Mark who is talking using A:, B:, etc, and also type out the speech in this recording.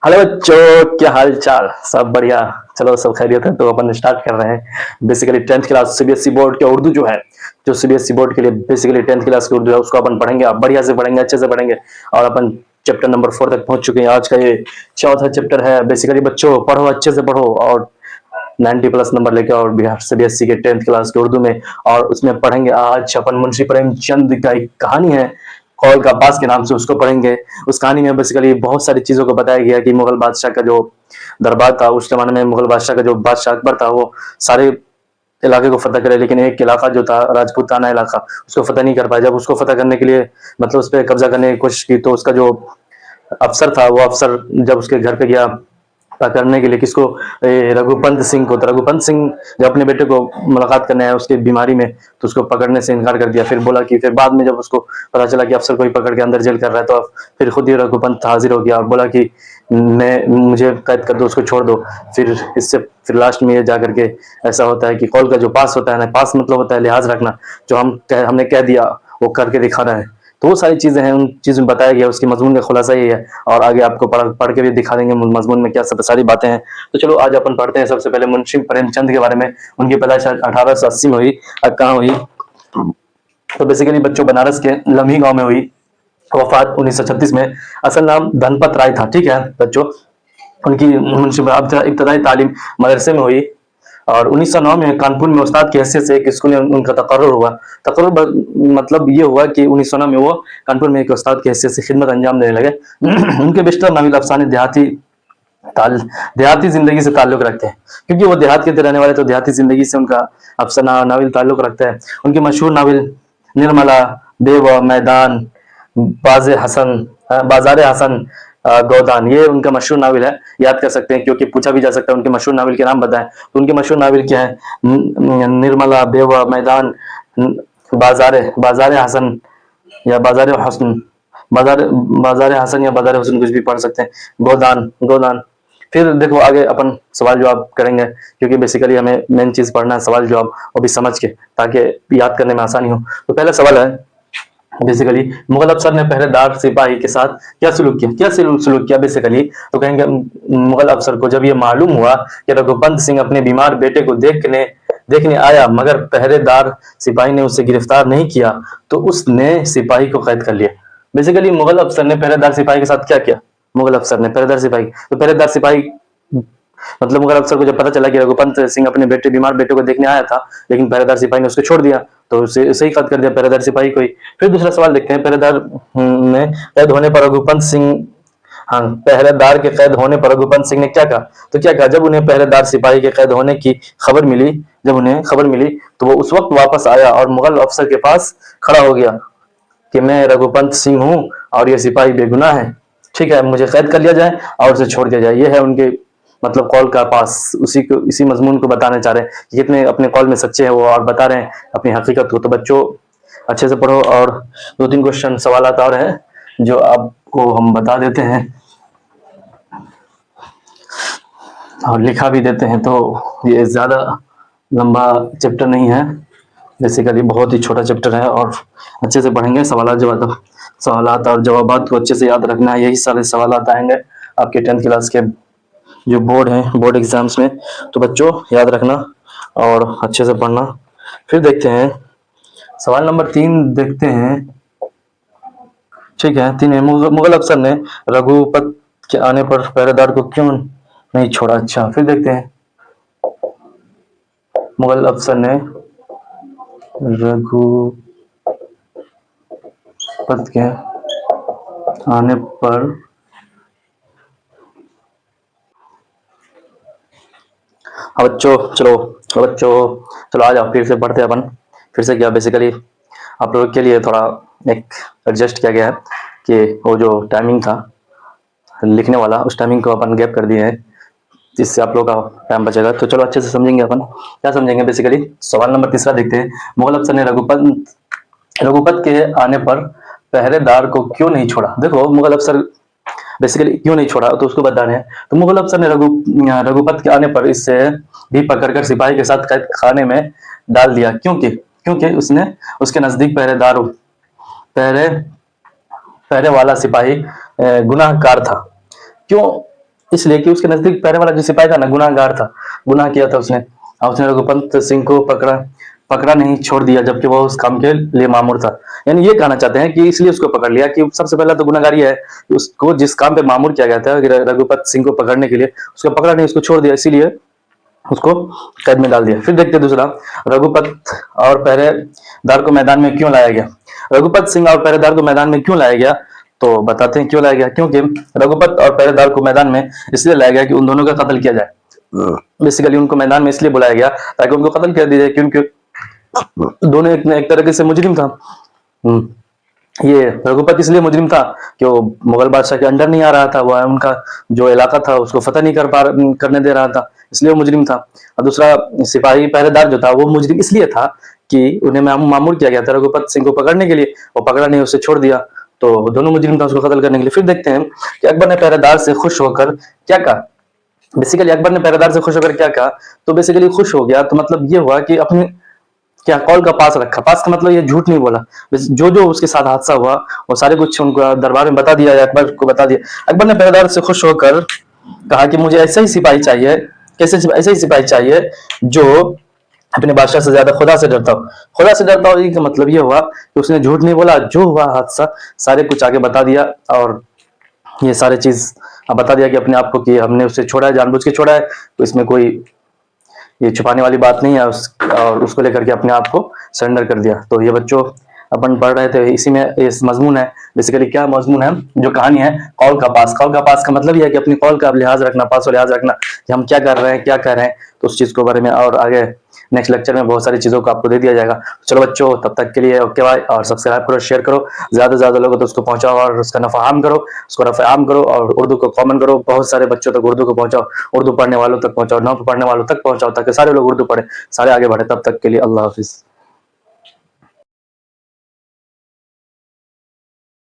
A: Hello बच्चों, क्या हाल चाल? सब बढ़िया। चलो, सब खैरियत है तो अपन स्टार्ट कर रहे हैं। Basically 10th class CBSE board के उर्दू जो है, जो सीबीएसई बोर्ड के लिए बेसिकली 10th क्लास की उर्दू है, उसको अपन पढ़ेंगे। आप बढ़िया से पढ़ेंगे, अच्छे से पढ़ेंगे। और अपन चैप्टर नंबर 4 तक पहुंच चुके हैं। आज का ये चौथा चैप्टर है। बेसिकली बच्चों, पढ़ो, अच्छे से पढ़ो और 90+ नंबर लेके और बिहार सीबीएसई के 10th क्लास के उर्दू में। और उसमें पढ़ेंगे आज अपन मुंशी प्रेमचंद का एक कहानी है, कौल का पास के नाम से, उसको पढ़ेंगे। उस कहानी में बेसिकली बहुत सारी चीजों को बताया गया कि मुगल बादशाह का जो दरबार था उस जमाने में, मुगल बादशाह का जो बादशाह अकबर था, वो सारे इलाके को फतह करे, लेकिन एक इलाका जो था राजपूताना इलाका, उसको फतह नहीं कर पाया। जब उसको फतह करने के लिए मतलब उस पर कब्जा करने की कोशिश की, तो उसका जो अफसर था, वो अफसर जब उसके घर पे गया करने के लिए, किसको? रघुपंत सिंह को। तो रघुपंत सिंह जब अपने बेटे को मुलाकात करने आया उसकी बीमारी में, तो उसको पकड़ने से इनकार कर दिया। फिर बोला कि, फिर बाद में जब उसको पता चला कि अफसर को ही पकड़ के अंदर जेल कर रहा है, तो फिर खुद ही रघुपंत हाजिर हो गया और बोला कि मुझे कैद कर दो, उसको छोड़ दो। फिर लास्ट में ये जाकर के ऐसा होता है कि कौल का जो पास होता है ना, पास मतलब होता है लिहाज रखना, जो हमने कह दिया वो करके दिखाना है। तो वो सारी चीजें हैं, उन चीजों में बताया गया। उसकी मजमून का खुलासा ये है, और आगे आपको पढ़ के भी दिखा देंगे मजमून में क्या सब सारी बातें हैं। तो चलो आज अपन पढ़ते हैं। सबसे पहले मुंशी प्रेमचंद के बारे में। उनकी पैदाइश 1880 में हुई। कहाँ हुई? तो बेसिकली बच्चों, बनारस के लम्ही गांव में हुई। वफात 1936 में। असल नाम धनपत राय था, ठीक है बच्चों। उनकी मुंशी इब्तदाई तालीम मदरसे में हुई। और 1909 में कानपुर में उस्ताद की हैसियत से एक स्कूल में उनका तकर्रुर हुआ। मतलब ये हुआ कि 1909 में वो कानपुर में एक उस्ताद की हैसियत से खिदमत अंजाम देने लगे। उनके बेशतर नाविल अफसाने देहाती जिंदगी से ताल्लुक रखते हैं, क्योंकि वो देहात के रहने वाले, तो देहाती जिंदगी से उनका अफसाना नाविल ताल्लुक रखता है। उनकी मशहूर नाविल निर्मला, बेव, मैदान, बाजार हसन, गोदान, ये उनका मशहूर नाविल है। याद कर सकते हैं, क्योंकि पूछा भी जा सकता है उनके मशहूर नाविल के नाम बताएं। तो उनके मशहूर नाविल क्या है? निर्मला, बेवा, मैदान, बाजार बाजार हसन या बाजार हसन, बाजार बाजार हसन या बाजार हसन, कुछ भी पढ़ सकते हैं। गोदान, गोदान। फिर देखो आगे अपन सवाल जवाब करेंगे, क्योंकि बेसिकली हमें मेन चीज पढ़ना है, सवाल जवाब, वो भी समझ के, ताकि याद करने में आसानी हो। तो पहला सवाल है, बेसिकली मुगल अफसर ने पहरेदार सिपाही के साथ क्या सलूक किया? सलूक किया बेसिकली? तो कहेंगे मुगल अफसर को जब ये मालूम हुआ कि रघुपंत सिंह अपने बीमार बेटे को देखने आया, मगर पहरेदार सिपाही ने उसे गिरफ्तार नहीं किया, तो उसने सिपाही को कैद कर लिया। बेसिकली मुगल अफसर ने पहरेदार सिपाही के साथ क्या किया? मुगल अफसर ने पहरेदार सिपाही, तो पहरेदार सिपाही मतलब मुगल अफसर को जब पता चला कि रघुपंत सिंह अपने बीमार बेटे को देखने आया था, लेकिन पहरेदार सिपाही ने उसको छोड़ दिया, तो उसे ही कैद कर दिया, पहरेदार सिपाही को ही। फिर दूसरा सवाल देखते हैं। पहरेदार ने कैद होने पर रघुपंत सिंह, हाँ, पहरेदार के कैद होने पर रघुपंत सिंह ने क्या कहा? तो क्या कहा? जब उन्हें पहरेदार सिपाही के कैद होने की खबर मिली, जब उन्हें खबर मिली, तो वो उस वक्त वापस आया और मुगल अफसर के पास खड़ा हो गया कि मैं रघुपंत सिंह हूं और ये सिपाही बेगुनाह है, ठीक है, मुझे कैद कर लिया जाए और उसे छोड़ दिया जाए। ये है उनके मतलब कॉल का पास। इसी मजमून को बताना चाह रहे हैं कि कितने अपने कॉल में सच्चे हैं वो, और बता रहे हैं अपनी हकीकत को। तो बच्चों अच्छे से पढ़ो, और 2-3 क्वेश्चन सवाल और हैं जो आपको हम बता देते हैं और लिखा भी देते हैं। तो ये ज्यादा लंबा चैप्टर नहीं है, बेसिकली बहुत ही छोटा चैप्टर है, और अच्छे से पढ़ेंगे। सवालात और जवाबात को अच्छे से याद रखना है। यही सारे सवालात आएंगे आपके 10th क्लास के जो बोर्ड है, बोर्ड एग्जाम्स में। तो बच्चों याद रखना और अच्छे से पढ़ना। फिर देखते हैं सवाल नंबर 3, देखते हैं, ठीक है। 3 है, मुगल अफसर ने रघुपत के आने पर पहरेदार को क्यों नहीं छोड़ा? अच्छा, फिर देखते हैं। मुगल अफसर ने रघुपत के आने पर, हाँ बच्चों, चलो आ जाओ, फिर से पढ़ते हैं अपन। फिर से क्या, बेसिकली आप लोगों के लिए थोड़ा एक एडजस्ट किया गया है कि वो जो टाइमिंग था लिखने वाला, उस टाइमिंग को अपन गैप कर दिए हैं, जिससे आप लोगों का टाइम बचेगा। तो चलो अच्छे से समझेंगे अपन। क्या समझेंगे? बेसिकली सवाल नंबर 3 देखते हैं। मुगल अफसर ने रघुपत के आने पर पहरेदार को क्यों नहीं छोड़ा? देखो मुगल अफसर बेसिकली क्यों नहीं छोड़ा, तो उसको बता रहे हैं। तो मुगल अफसर ने रघुपत के आने पर इससे भी पकड़कर सिपाही के साथ कैद खाने में डाल दिया। क्योंकि क्योंकि उसने उसके नजदीक पहरे पहरे वाला सिपाही गुनाहगार था। क्यों इसलिए कि उसके नजदीक पहले वाला जो सिपाही था ना, गुनाहगार था, गुनाह किया था उसने, और उसने रघुपत सिंह को पकड़ा, पकड़ा नहीं, छोड़ दिया, जबकि वो उस काम के लिए मामूर था। यानी ये कहना चाहते हैं कि इसलिए उसको पकड़ लिया कि सबसे पहला तो गुनाहगारी है, उसको जिस काम पे मामूर किया गया था रघुपत सिंह को पकड़ने के लिए, उसको पकड़ा नहीं, उसको छोड़ दिया, इसीलिए उसको कैद में डाल दिया। फिर देखते दूसरा, रघुपत और पहरेदार को मैदान में क्यों लाया गया। रघुपत सिंह और पहरेदार को मैदान में क्यों लाया गया, तो बताते हैं क्यों लाया गया। क्योंकि रघुपत और पहरेदार को मैदान में इसलिए लाया गया कि उन दोनों का कत्ल किया जाए। बेसिकली उनको मैदान में इसलिए बुलाया गया ताकि उनको कत्ल कर दिया जाए, क्योंकि दोनों एक तरीके से मुजरिम था। ये रघुपत इसलिए मुजरिम था कि वो मुगल बादशाह के अंडर नहीं आ रहा था, वो उनका जो इलाका था उसको फतह नहीं करने दे रहा था, इसलिए वो मुजरिम था। और दूसरा सिपाही पहरेदार जो था वो मुजरिम इसलिए था कि उन्हें मामूर किया गया था रघुपत सिंह को पकड़ने के लिए, वो पकड़ा नहीं, उसे छोड़ दिया, तो दोनों मुजरिम था उसको कत्ल करने के लिए। फिर देखते हैं कि अकबर ने पहरेदार से खुश होकर क्या कहा। बेसिकली अकबर ने पहरेदार से खुश होकर क्या कहा, तो बेसिकली खुश हो गया तो मतलब ये हुआ कि अपने क्या कॉल का पास रखा। पास का मतलब ये झूठ नहीं बोला, जो जो उसके साथ हादसा हुआ वो सारे कुछ उनको दरबार में बता दिया, अकबर को बता दिया। अकबर ने पहरेदार से खुश होकर कहा कि मुझे ऐसे ही सिपाही चाहिए, कैसे ऐसे ही सिपाही चाहिए जो अपने बादशाह से ज्यादा खुदा से डरता हो। खुदा से डरता हो का मतलब ये हुआ कि उसने झूठ नहीं बोला, जो हुआ हादसा सारे कुछ आगे बता दिया, और ये सारे चीज बता दिया कि अपने आप को कि हमने उसे छोड़ा है, जानबूझ के छोड़ा है, तो इसमें कोई ये छुपाने वाली बात नहीं है, और उसको लेकर के अपने आप को सरेंडर कर दिया। तो ये बच्चों अपन पढ़ रहे थे, इसी में इस मजमून है। बेसिकली क्या मजमून है, जो कहानी है कौल का पास। कौल का पास का मतलब ये है कि अपनी कौल का लिहाज रखना, पास और लिहाज रखना कि हम क्या कर रहे हैं, क्या कर रहे हैं, तो उस चीज के बारे में और आगे नेक्स्ट लेक्चर में बहुत सारी चीजों को आपको दे दिया जाएगा। चलो बच्चों, तब तक के लिए ओके बाय, और सब्सक्राइब करो, शेयर करो, ज्यादा से ज्यादा लोगों तक उसको पहुंचाओ, और उसका नफाम करो, उसको रफ़ाम करो, और उर्दू को कॉमन करो, बहुत सारे बच्चों तक उर्दू को पहुंचाओ, उर्दू पढ़ने वालों तक पहुंचाओ, नौ पढ़ने वालों तक पहुंचाओ, ताकि सारे लोग उर्दू पढ़े, सारे आगे बढ़े। तब तक के लिए अल्लाह हाफिज।